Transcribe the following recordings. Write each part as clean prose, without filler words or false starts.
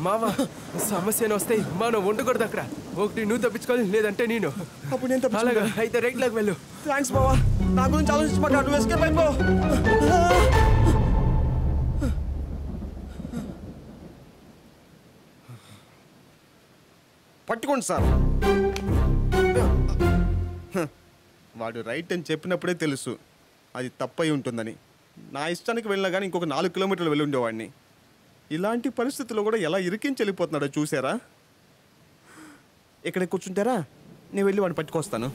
మావా సమస్యను వస్తాయి మనం ఉండకూడదు అక్కడ. ఒకటి నువ్వు తప్పించుకోవాలి, లేదంటే నేను. అప్పుడు నేను అలాగా అయితే రైట్ లాగా వెళ్ళు. థ్యాంక్స్ బావా, నా గురించి ఆలోచించమాట. నువ్వు ఎస్కేప్ అయిపో. పట్టుకోండి సార్. వాడు రైట్ అని చెప్పినప్పుడే తెలుసు అది తప్పై ఉంటుందని. నా ఇష్టానికి వెళ్ళినా కానీ ఇంకొక 4 కిలోమీటర్లు వెళ్ళి ఉండేవాడిని. ఇలాంటి పరిస్థితుల్లో కూడా ఎలా ఇరికించి వెళ్ళిపోతున్నాడో చూసారా? ఇక్కడ కూర్చుంటారా? నేను వెళ్ళి వాడిని పట్టుకొస్తాను.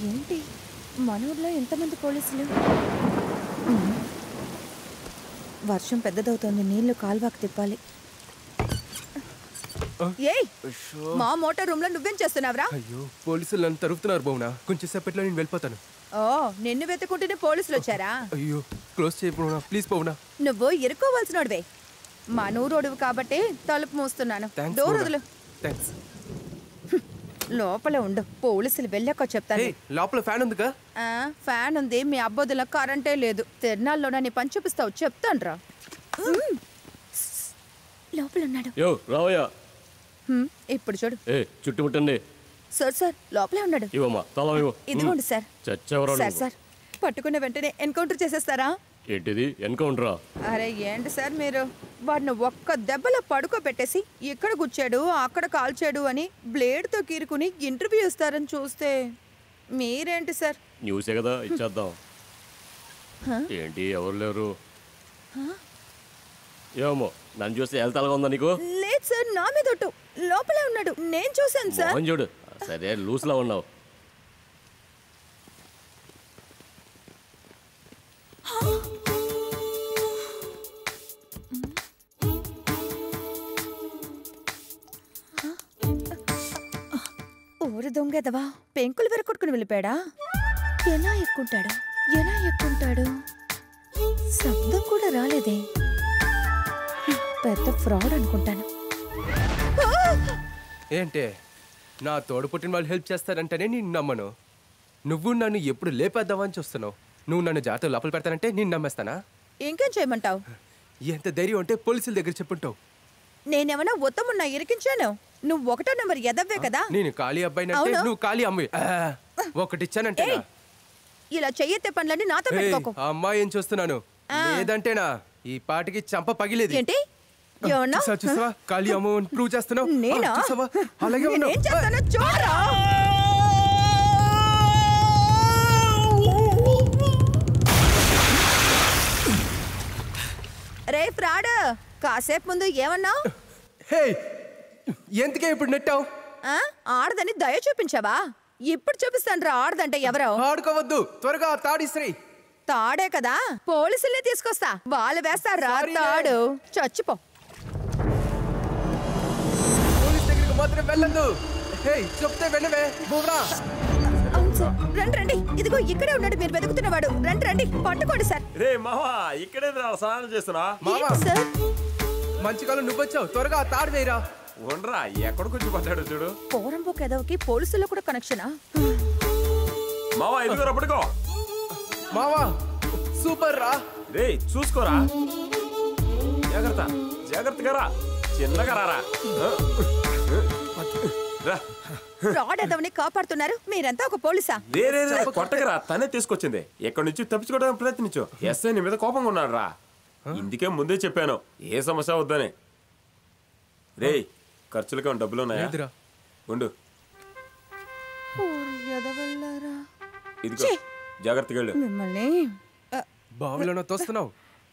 ఏంటి మన ఊర్లో ఎంతమంది పోలీసులు? వర్షం పెద్దదవుతోంది, నీళ్లు కాల్వాకు తిప్పాలి. ఏయ్, మా మోటార్ రూమ్ లో నువ్వేం చేస్తున్నావురా? అయ్యో, పోలీసులు నన్ను తరుపుతున్నారు బౌనా. కొంచెం సేపట్లో నేను వెళ్ళిపోతాను. ఓ, నిన్ను వెతుకుంటేనే పోలీసులు వచ్చారా? అయ్యో, క్లోజ్ చేయబోనా ప్లీజ్ బౌనా. నువ్వు ఇరుక్కోవాల్సినోడివే. మా నూరోడువు కాబట్టి తలుపు మూస్తున్నాను. డోర్ వదులు. థాంక్స్. లోపల ఉండు, పోలీసులు వెళ్ళాక చెప్తాను. లోపల ఫ్యాన్ ఉందిగా? ఫ్యాన్ ఉంది, మీ అబ్బోదుల కరెంటే లేదు. తిరునాళ్ళలో నీ పని చూపిస్తావు, చెప్తాను రా. లోపల ఉన్నాడు. రావయ్యా. ఇప్పుడు చూడు. చుట్టుముట్టండి. సార్ లోపలే ఉన్నాడు. ఇదిగోండి సార్. సార్ పట్టుకున్న వెంటనే ఎన్కౌంటర్ చేసేస్తారా? ఏంటిది ఎన్కౌంటరా? అరే ఏంటి సార్ మీరు, వాడిని ఒక్క దెబ్బలో పడుకోబెట్టేసి ఇక్కడ గుచ్చాడు అక్కడ కాల్చాడు అని బ్లేడ్తో కీరుకుని ఇంటర్వ్యూ ఇస్తారని చూస్తే మీరేంటి సార్? న్యూసే కదా, ఇచ్చేద్దాం. ఏంటి ఎవరు లేరు? ఏమో నన్ను చూస్తే వెళ్తాగా ఉందా నీకు? లేదు సార్, నా మీద లోపలే ఉన్నాడు, నేను చూశాను సార్. చూడు, సరే లూస్ లా ఉన్నావు. ఊరి దొంగదవా, పెంకులు వెరకొట్టుకుని వెళ్ళిపోయాడా? ఎలా ఎక్కుంటాడు? శబ్దం కూడా రాలేదే. పెద్ద ఫ్రాడ్ అనుకుంటాను. ఏంటే, నా తోడు పుట్టిన వాళ్ళు హెల్ప్ చేస్తారంటేనే నేను నమ్మను. నువ్వు నన్ను ఎప్పుడు లేపేద్దామని చూస్తున్నావు. నువ్వు నన్ను జాతర లోపల పెడతానంటే నేను నమ్మేస్తానా? ఇంకేం చేయమంటావు? ఎంత ధైర్యం అంటే పోలీసుల దగ్గర చెప్పుంటావు. నేనేమన్నా ఉత్తమున్నా ఇరికించాను? నువ్వు 1వ నెంబర్ ఎదవ్వే కదా. నేను ఖాళీ అబ్బాయినంటే నువ్వు ఖాళీ అమ్మాయి. ఒకటిచ్చానంటే ఇలా చెయ్యెత్తే పనులన్నీ నాతో పెట్టుకోకు. అమ్మాయి ఏం చూస్తున్నాను, లేదంటేనా ఈ పాటికి చంప పగిలేది. ఏంటి చూసావా, ఖాళీ అమ్మని ప్రూవ్ చేస్తున్నావు. అలాగే చూడరా. రే ఫ్రాడ్, కాసేపు ముందు ఏమన్నావు? ఎందుకే ఇప్పుడు నెట్టావు? ఆడదని దయ చూపించావా? ఇప్పుడు చూపిస్తాను రా ఆడదంటే ఎవరో. ఆడుకోవద్దు, త్వరగా తాడిశ్రీ. తాడే కదా, పోలీసులే తీసుకొస్తా, వాళ్ళు వేస్తారా తాడు. చచ్చిపో. పోలీస్ దగ్గరికి మాత్రం వెళ్ళదు. చెప్తే వెళ్ళవే. రండి, ఇదిగో ఇక్కడే ఉన్నాడు మీరు వెతుకుతున్నవాడు. రండి, పట్టుకోండి సార్. రే మావా, ఇక్కడే స్నానం చేస్తున్నా. మంచి కాలం నువ్వొచ్చావు, త్వరగా తాడు వేయరా. ఉండరా, ఎక్కడికొచ్చి పడ్డాడు చూడు. పోరంబోక్ ఎదవకి పోలీసుల్లో కూడా కనెక్షనా? మావా ఇదిగో పట్టుకో. మావా సూపర్ రా. రే చూసుకోరా, జాగ్రత్తగా రా, చిన్నగా రారా. ఫ్రాడ్ ఎదవని కాపాడుతున్నారు, మీరంతా ఒక పోలీసా? కొట్టగరా, తనే తీసుకొచ్చింది. ఎక్కడి నుంచి తప్పించుకోవడానికి ప్రయత్నించు. ఎస్ఐ నీ మీద కోపంగా ఉన్నాడు రా. ఇందుకే ముందే చెప్పాను ఏ సమస్య వద్దని. రే ఖర్చులుగా డబ్బులు ఉన్నాయా? ఉండు, ఇదిగో జాగ్రత్తగా వెళ్ళు. మిమ్మల్ని బావిలోనే తోస్తున్నావు,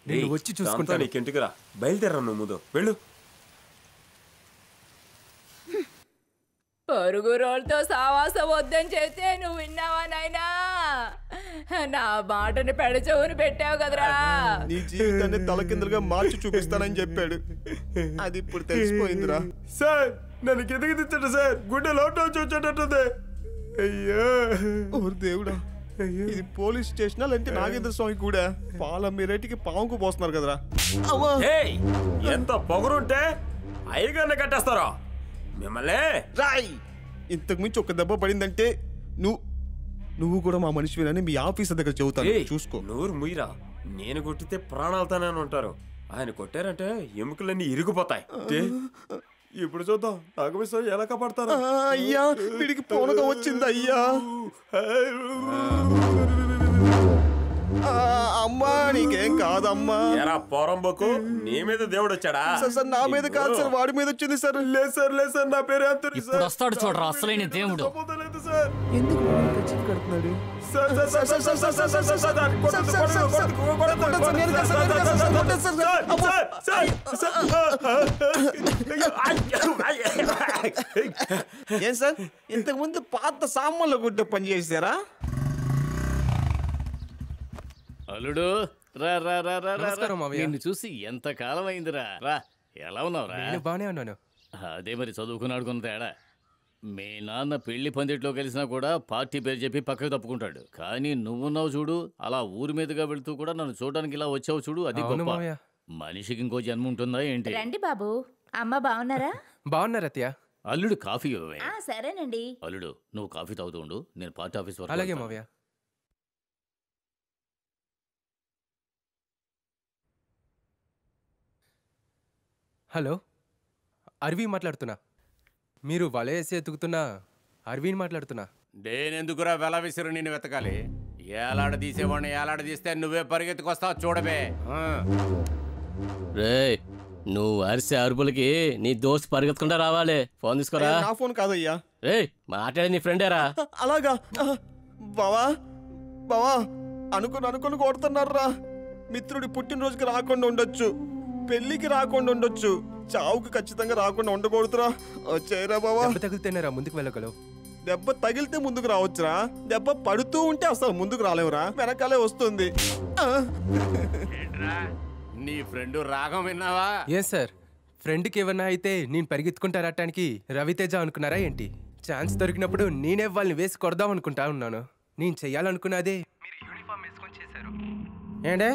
నేను వచ్చి చూసుకుంటా. నీకెందుకు రా, బయలుదేరా నువ్వు ముందు వెళ్ళు. పొరుగు రోడ్తో సావాసం వద్దని చెప్తే నువ్వు విన్నావా నాయనా? నా మాటని పెడచెవుని పెట్టావు కదరా. నీ జీవితాన్ని తలకిందులుగా మార్చి చూపిస్తానని చెప్పాడు, అది ఇప్పుడు తెలిసిపోయిందిరా. సార్ నన్ను కిందకి తెచ్చాడు సార్, గుండె లోటు వచ్చేటట్టుంది. అయ్యో దేవుడా, ఇది పోలీస్ స్టేషన్ లేదంటే నాగేంద్ర స్వామి కూడా? పాల మీరేటికి పాముకు పోస్తున్నారు కదరా. ఎంత పొగరుంటే అయ్యగారిని కట్టేస్తారా మిమ్మల్ని? రాయ్ ఇంతకు మించి ఒక దెబ్బ పడిందంటే నువ్వు కూడా మా మనిషివేనని మీ ఆఫీసర్ దగ్గర చెబుతాను, చూసుకో. నూరు ముయ్యరా, నేను కొట్టితే ప్రాణాలతోనే ఉంటారు, ఆయన కొట్టారంటే ఎముకలన్నీ ఇరిగిపోతాయి. ఇప్పుడు చూద్దాం నాగమేశ్వర ఎలా కాపాడతారు. అయ్యా వీడికి పూనకం వచ్చింది అయ్యా. అమ్మా నీకేం కాదమ్మా. ఎరా పోరంబోకు, నీ మీద దేవుడు వచ్చాడా? సార్ నా మీద కాదు సార్, వాడి మీద వచ్చింది సార్. లేదు సార్ నా పేరు అంతోని సార్. ఇప్పుడు వస్తాడు చూడరా అసలైన దేవుడు. ఎందుకు కడుతున్నాడు? ఏం సార్ ఇంతకు ముందు పాత సామాన్లు గుడ్డ పని చేశారా? అల్లుడు రా రా రా రా రా. నమస్కారం మావయ్య. నిన్ను చూసి ఎంత కాలం అయిందిరా. రా ఎలా ఉన్నావురా? నేను బానే ఉన్నాను. అదే మరి చదువుకున్నాడు కొన్న తేడా. మీ నాన్న పెళ్లి పందిట్లో కలిసినా కూడా పార్టీ పేరు చెప్పి పక్కకు తప్పుకుంటాడు. కానీ నువ్వున్నావు చూడు, అలా ఊరి మీదుగా వెళ్తూ కూడా నన్ను చూడడానికి ఇలా వచ్చావు చూడు, అది అవును గొప్ప. మావయ్య. మనిషికి ఇంకో జన్మ ఉంటుందా ఏంటి? రండి బాబు. అమ్మ బాగున్నారా? బాగున్నారు అత్తయ్య. అల్లుడు కాఫీ ఇవ్వవే. సరేనండి. అల్లుడు నువ్వు కాఫీ తాగుతూ ఉండు, నేను పార్టీ ఆఫీస్ వరకు అలాగే వెళ్తాను. మావయ్య. హలో, అరవి మాట్లాడుతున్నా. మీరు వలయేసి ఎత్తుకుతున్నా అరవిని మాట్లాడుతున్నా. నేనెందుకురా వెల విసిరు నిన్ను వెతకాలి? ఏలాడ తీసేవాడిని ఏలాడ తీస్తే నువ్వే పరిగెత్తుకొస్తావు చూడబే. రే నువ్వు అరిసే అరుపులకి నీ దోస్తు పరిగెత్తకుండా రావాలి. ఫోన్ తీసుకోరా. నా ఫోన్ కాదయ్యా. రే మాట్లాడే నీ ఫ్రెండేరా. అలాగా బావా బావా అనుకుని కొడుతున్నారా. మిత్రుడి పుట్టినరోజుకి రాకుండా ఉండొచ్చు, పెళ్లికి రాకుండా ఉండొచ్చు, చావుకి ఖచ్చితంగా రాకుండా ఉండకూడదురా. వచ్చాయిరా బావా. దెబ్బ తగిలితేనేరా ముందుకు వెళ్ళగలవు. దెబ్బ తగిలితే ముందుకు రావచ్చురా, దెబ్బ పడుతూ ఉంటే అసలు ముందుకు రాలేవురా, వెనకాలే వస్తుంది. నీ ఫ్రెండ్ రాగం విన్నావా? ఏం సార్, ఫ్రెండ్కి ఏమన్నా అయితే నేను పరిగెత్తుకుంటా రావటానికి రవితేజ అనుకున్నారా ఏంటి? ఛాన్స్ దొరికినప్పుడు నేనే వాళ్ళని వేసి కొడదాం అనుకుంటా ఉన్నాను. నేను చెయ్యాలనుకున్నదే మీరు యూనిఫామ్ వేసుకొని చేశారు ఏంటే.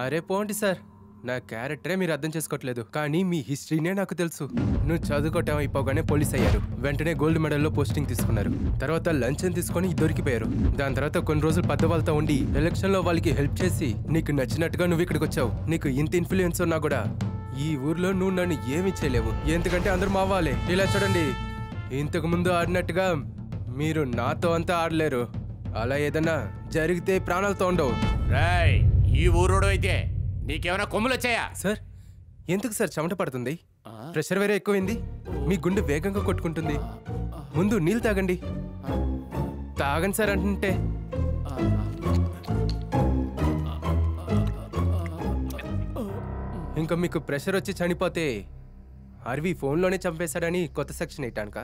అరే పోండి సార్, నా క్యారెక్టరే మీరు అర్థం చేసుకోవట్లేదు. కానీ మీ హిస్టరీనే నాకు తెలుసు. నువ్వు చదువుకోవటం అయిపోగానే పోలీస్ అయ్యారు, వెంటనే గోల్డ్ మెడల్లో పోస్టింగ్ తీసుకున్నారు, తర్వాత లంచం తీసుకొని దొరికిపోయారు. దాని తర్వాత కొన్ని రోజులు పెద్ద వాళ్ళతో ఉండి ఎలక్షన్లో వాళ్ళకి హెల్ప్ చేసి నీకు నచ్చినట్టుగా నువ్వు ఇక్కడికి వచ్చావు. నీకు ఇంత ఇన్ఫ్లుయెన్స్ ఉన్నా కూడా ఈ ఊర్లో నువ్వు నన్ను ఏమీ చేయలేవు, ఎందుకంటే అందరూ మా వాళ్ళే. ఇలా చూడండి, ఇంతకు ముందు ఆడినట్టుగా మీరు నాతో అంతా ఆడలేరు. అలా ఏదన్నా జరిగితే ప్రాణాలతో ఉండవు. రాయ్ ఈ ఊరోడు అయితే నీకేమైనా కొమ్ములు వచ్చాయా? సార్ ఎందుకు సార్ చెమట పడుతుంది? ప్రెషర్ వేరే ఎక్కువైంది, మీ గుండె వేగంగా కొట్టుకుంటుంది. ముందు నీళ్ళు తాగండి. తాగండి సార్ అంటే. ఇంకా మీకు ప్రెషర్ వచ్చి చనిపోతే అరవి ఫోన్లోనే చంపేశాడని కొత్త సెక్షన్ వేయటానికా?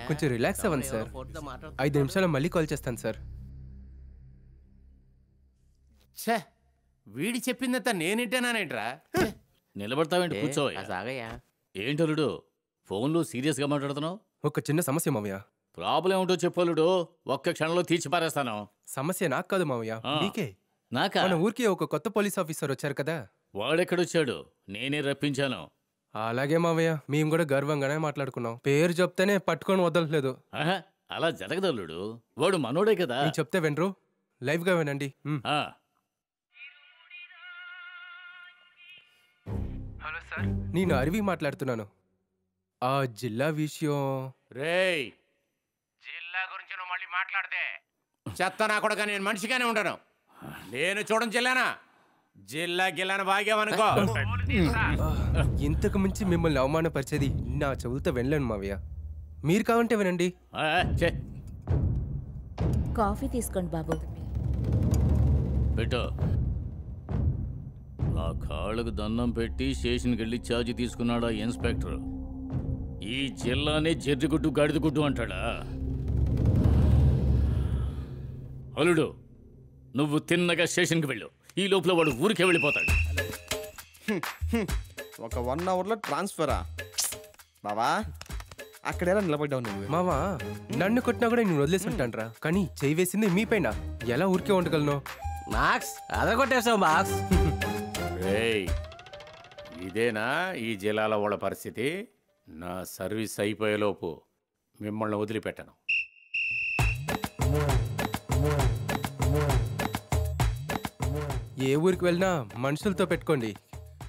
కొంచెం రిలాక్స్ అవ్వండి సార్. 5 నిమిషాలు మళ్ళీ కాల్ చేస్తాను సార్. ఛే వీడి చెప్పిందంతా నేనింటేనానేంట్రా? నిలబడతావేంటి? కూర్చోవయ్యా. సాగయ్యా. ఏంటల్లుడు ఫోన్లో సీరియస్గా మాట్లాడుతున్నావు? ఒక చిన్న సమస్య మావయ్య. ప్రాబ్లం ఏంటో చెప్పలుడు, ఒక్క క్షణంలో తీర్చి పారేస్తాను. సమస్య నాకు కాదు మావయ్య, మీకే. నాకా? మన ఊరికి ఒక కొత్త పోలీస్ ఆఫీసర్ వచ్చారు కదా. వాడెక్కడొచ్చాడు? నేనే రప్పించాను. అలాగే మావయ్య, మేము కూడా గర్వంగానే మాట్లాడుకున్నాం. పేరు చెప్తేనే పట్టుకొని వదలట్లేదు. ఆహా, అలా జరగదల్లుడు, వాడు మనోడే కదా. నేను చెప్తే వినరు, లైవ్ గా వినండి. హలో సార్, నేను అరవి మాట్లాడుతున్నాను. ఆ జిల్లా విషయం. రేయ్ జిల్లా గురించి నువ్వు మళ్ళీ మాట్లాడితే చెత్త నా కొడుక నేను మనిషిగానే ఉండను. నేను చూడడం జిల్లానా? జిల్లా గిల్లాను బాగామనుకో. ఇంతకు మించి మిమ్మల్ని అవమానపరిచేది నా చెవులతో వినలేను మావయ్య. మీరు కావంటే వినండి. కాఫీ తీసుకోండి బాబు. పెట్టు. నా కాళ్ళకు దండం పెట్టి స్టేషన్కి వెళ్ళి ఛార్జీ తీసుకున్నాడా ఇన్స్పెక్టర్? ఈ జిల్లానే జర్రిగుడ్డు గాడిదగుడ్డు అంటాడా? అల్లుడు నువ్వు తిన్నగా స్టేషన్కి వెళ్ళు, ఈ లోపల వాడు ఊరికే వెళ్ళిపోతాడు. ఒక 1 అవర్లో ట్రాన్స్ఫరా? బావా అక్కడ ఎలా నిలబడ్డావు నువ్వు? మావా నన్ను కొట్టినా కూడా నేను వదిలేసి ఉంటానురా, కానీ చేయి వేసింది మీ పైన. ఎలా ఊరికే ఉండగలను? మార్క్స్ అదరగొట్టేసావు మార్క్స్. రేయ్ ఇదేనా ఈ జిల్లాలో వాళ్ళ పరిస్థితి? నా సర్వీస్ అయిపోయేలోపు మిమ్మల్ని వదిలిపెట్టను. ఏ ఊరికి వెళ్ళినా మనుషులతో పెట్టుకోండి,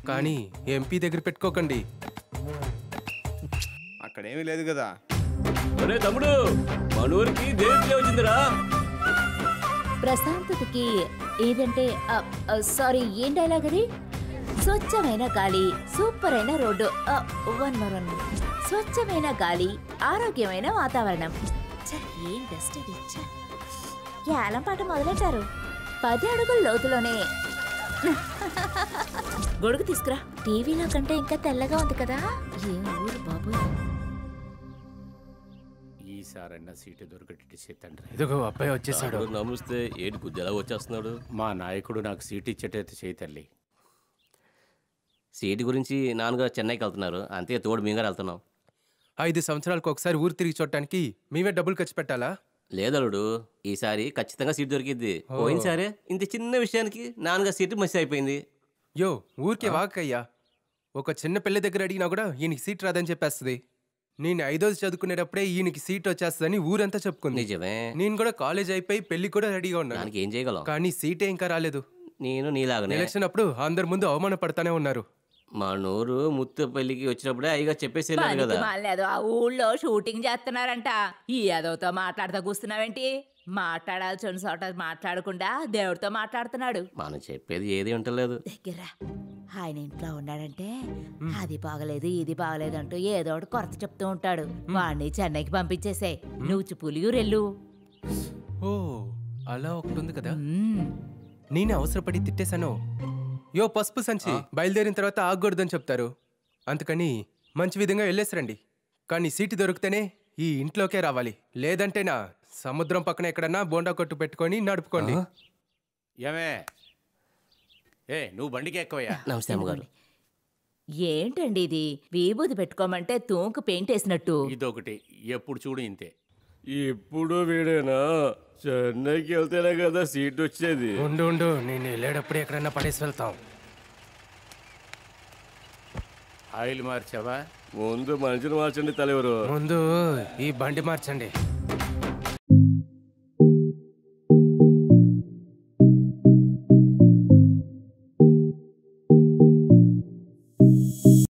కానీ ఎంపీ దగ్గర పెట్టుకోకండి. అక్కడేమీ లేదు కదా. అరే తమ్ముడు, మన ఊరికి దేవి వచ్చిందిరా. ప్రశాంతతకి ఏదంటే సారీ ఏం డైలాగ్ అది? స్వచ్ఛమైన గాలి, సూపర్ అయిన రోడ్డు, వన్ మోర్ స్వచ్ఛమైన గాలి, ఆరోగ్యమైన వాతావరణం. ఏం డస్ట్ ఇది! ఏలం పాట మొదలెట్టారు. 10 అడుగుల లోతులోనే గొడుగు తీసుకురా. టీవీలో కంటే ఇంకా తెల్లగా ఉంది కదా. ఏం ఊరు బాబు! ఈసారన్న సీటు దొరకటి తండ్రి. ఇదిగో అబ్బాయి వచ్చేసాడు. నమస్తే. ఏంటి బుద్ధి ఎలా వచ్చేస్తున్నాడు? మా నాయకుడు నాకు సీటు ఇచ్చేటైతే చేయి తల్లి. సీటు గురించి నాన్నగారు చెన్నైకి వెళ్తున్నారు, అంతే తోడు మేము గారు వెళ్తున్నాం. 5 సంవత్సరాలకు ఒకసారి ఊరు తిరిగి చూడటానికి మేమే డబ్బులు ఖర్చు పెట్టాలా? లేదలుడు, ఈసారి ఖచ్చితంగా సీట్ దొరికిద్ది. పోయినసారే ఇంత చిన్న విషయానికి నాన్నగారు సీటు మిస్ అయిపోయింది. యో ఊరికే వాకయ్యా. ఒక చిన్న పిల్ల దగ్గర అడిగినా కూడా ఈయనకి సీట్ రాదని చెప్పేస్తుంది. నేను 5వ చదువుకునేటప్పుడే ఈయనకి సీట్ వచ్చేస్తుందని ఊరంతా చెప్పుకుంది. నిజమే. నేను కూడా కాలేజ్ అయిపోయి పెళ్లి కూడా రెడీగా ఉన్నాను. దానికి ఏం చేయగలం? కానీ సీటే ఇంకా రాలేదు. నేను నీలాగనే ఎలక్షన్ అప్పుడు అందరి ముందు అవమానపడతానే ఉన్నారు. మా నూరు ముత్తు పెళ్లికి వచ్చినప్పుడే అయ్యగా చెప్పేసి వెళ్ళారు కదా. మాలేదు, ఆ ఊళ్ళో షూటింగ్ చేస్తున్నారంట. ఈ ఏదోతో మాట్లాడుతూ కూస్తున్నావేంటి? మాట్లాడాల్సిన చోట మాట్లాడకుండా దేవుడితో మాట్లాడుతున్నాడు. మనం చెప్పేది ఏది ఉంటలేదు. దగ్గర ఆయన ఇంట్లో ఉన్నాడంటే అది బాగలేదు ఇది బాగలేదు అంటూ ఏదో ఒకటి కొరత చెప్తూ ఉంటాడు. వాడిని చెన్నైకి పంపించేసే. నువ్వు పులియూరెళ్ళు. ఓ అలా ఒకటి ఉంది కదా. నేనే అవసరపడి తిట్టేశాను. యో పసుపు సంచి బయలుదేరిన తర్వాత ఆగకూడదని చెప్తారు. అందుకని మంచి విధంగా వెళ్ళేసిరండి. కానీ సీటు దొరికితేనే ఈ ఇంట్లోకే రావాలి. లేదంటేనా సముద్రం పక్కన ఎక్కడన్నా బోండా కొట్టు పెట్టుకొని నడుపుకోండి. ఏమే నువ్వు బండికి ఎక్కువయ్యా. నమస్తే అమ్మగారు. ఏంటండి ఇది? విభూది పెట్టుకోమంటే తూంకు పెయింట్ వేసినట్టు. ఇదొకటి ఎప్పుడు చూడు ఇంతే. ఇప్పుడు వీడేనా చెన్నైకి వెళ్తేనే కదా సీట్ వచ్చేది. ఉండు నేను వెళ్ళేటప్పుడు ఎక్కడన్నా పడేసి వెళ్తాం. ఆయిల్ మార్చావా? ముందు మనిషిని మార్చండి తలెవరు. ముందు ఈ బండి మార్చండి.